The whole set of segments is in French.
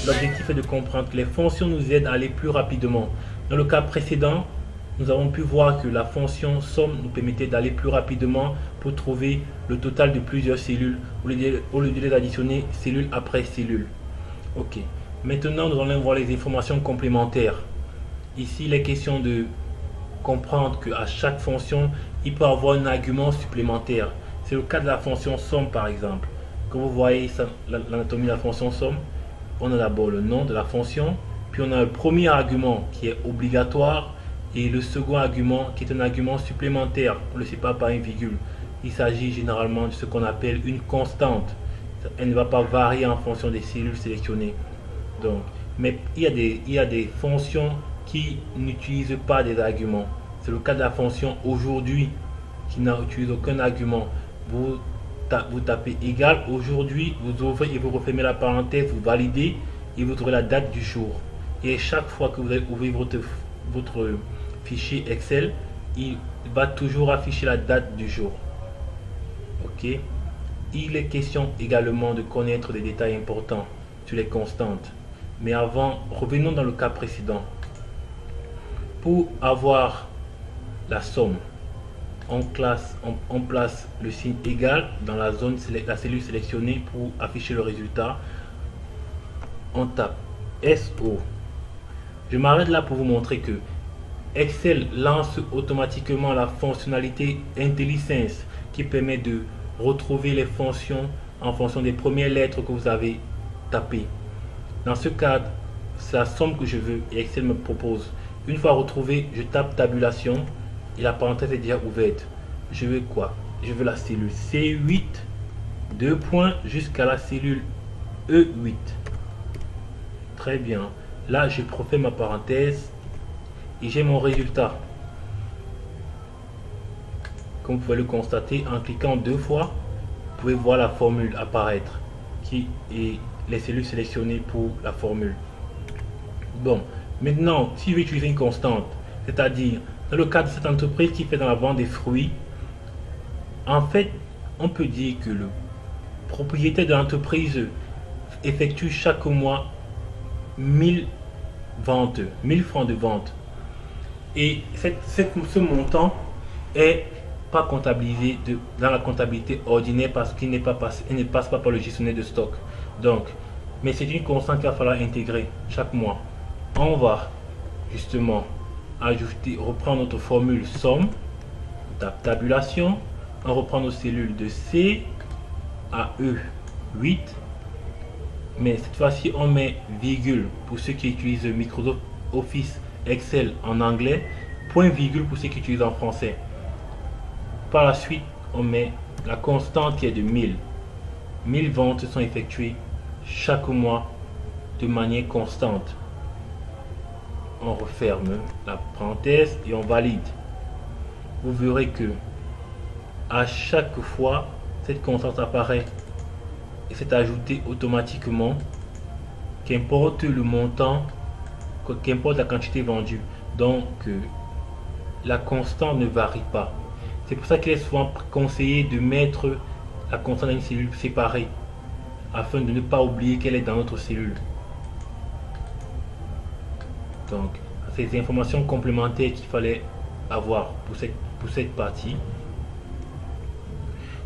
L'objectif est de comprendre que les fonctions nous aident à aller plus rapidement. Dans le cas précédent, nous avons pu voir que la fonction somme nous permettait d'aller plus rapidement pour trouver le total de plusieurs cellules au lieu de les additionner cellule après cellule. Ok. Maintenant, nous allons voir les informations complémentaires. Ici, il est question de comprendre qu'à chaque fonction, il peut avoir un argument supplémentaire. C'est le cas de la fonction somme par exemple. Comme vous voyez l'anatomie de la fonction somme, on a d'abord le nom de la fonction, puis on a le premier argument qui est obligatoire et le second argument qui est un argument supplémentaire, on ne le sépare par une virgule. Il s'agit généralement de ce qu'on appelle une constante. Elle ne va pas varier en fonction des cellules sélectionnées. Donc, mais il y a des fonctions qui n'utilisent pas des arguments. C'est le cas de la fonction aujourd'hui qui n'utilise aucun argument. Vous tapez égal aujourd'hui, vous ouvrez et vous refermez la parenthèse, vous validez et vous trouvez la date du jour. Et chaque fois que vous allez ouvrir votre fichier Excel, il va toujours afficher la date du jour. Ok. Il est question également de connaître des détails importants sur les constantes. Mais avant, revenons dans le cas précédent. Pour avoir la somme, on place le signe égal dans la cellule sélectionnée pour afficher le résultat. On tape SO. Je m'arrête là pour vous montrer que Excel lance automatiquement la fonctionnalité IntelliSense qui permet de retrouver les fonctions en fonction des premières lettres que vous avez tapées. Dans ce cas, c'est la somme que je veux et Excel me propose. Une fois retrouvé, je tape tabulation et la parenthèse est déjà ouverte. Je veux quoi? Je veux la cellule C8, 2 points jusqu'à la cellule E8. Très bien. Là, je refais ma parenthèse et j'ai mon résultat. Comme vous pouvez le constater, en cliquant 2 fois, vous pouvez voir la formule apparaître qui est les cellules sélectionnées pour la formule. Bon, maintenant, si je vais utiliser une constante, c'est-à-dire dans le cas de cette entreprise qui fait dans la vente des fruits, en fait, on peut dire que le propriétaire de l'entreprise effectue chaque mois 1000 ventes, 1000 francs de vente. Et ce montant est pas comptabilisé dans la comptabilité ordinaire parce qu'il ne passe pas par le gestionnaire de stock. Donc, mais c'est une constante qu'il va falloir intégrer chaque mois. On va justement reprendre notre formule somme, tabulation, on reprend nos cellules de C à E8, mais cette fois-ci on met virgule pour ceux qui utilisent Microsoft Office Excel en anglais, point virgule pour ceux qui utilisent en français. Par la suite, on met la constante qui est de 1000. 1000 ventes sont effectuées chaque mois de manière constante. On referme la parenthèse et on valide. Vous verrez que à chaque fois, cette constante apparaît et c'est ajouté automatiquement, qu'importe le montant, qu'importe la quantité vendue. Donc, la constante ne varie pas. C'est pour ça qu'il est souvent conseillé de mettre la constante dans une cellule séparée afin de ne pas oublier qu'elle est dans notre cellule. Donc, ces informations complémentaires qu'il fallait avoir pour cette partie.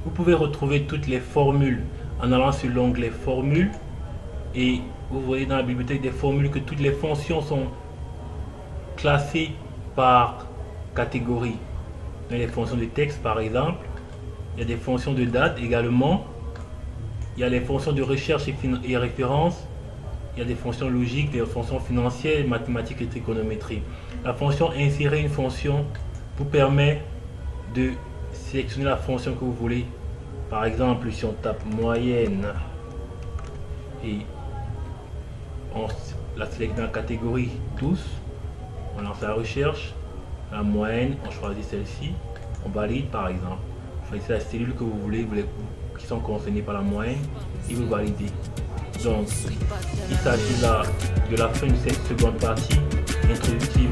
Vous pouvez retrouver toutes les formules en allant sur l'onglet Formules et vous voyez dans la bibliothèque des formules que toutes les fonctions sont classées par catégorie. Dans les fonctions de texte par exemple, il y a des fonctions de date également, il y a les fonctions de recherche et référence, il y a des fonctions logiques, des fonctions financières, mathématiques et trigonométrie. La fonction insérer une fonction vous permet de sélectionner la fonction que vous voulez. Par exemple, si on tape moyenne et on la sélectionne dans la catégorie tous, on lance la recherche, la moyenne, on choisit celle-ci, on valide par exemple. Vous choisissez la cellule que vous voulez, qui sont concernées par la moyenne et vous validez. Donc, il s'agit là de la fin de cette seconde partie introductive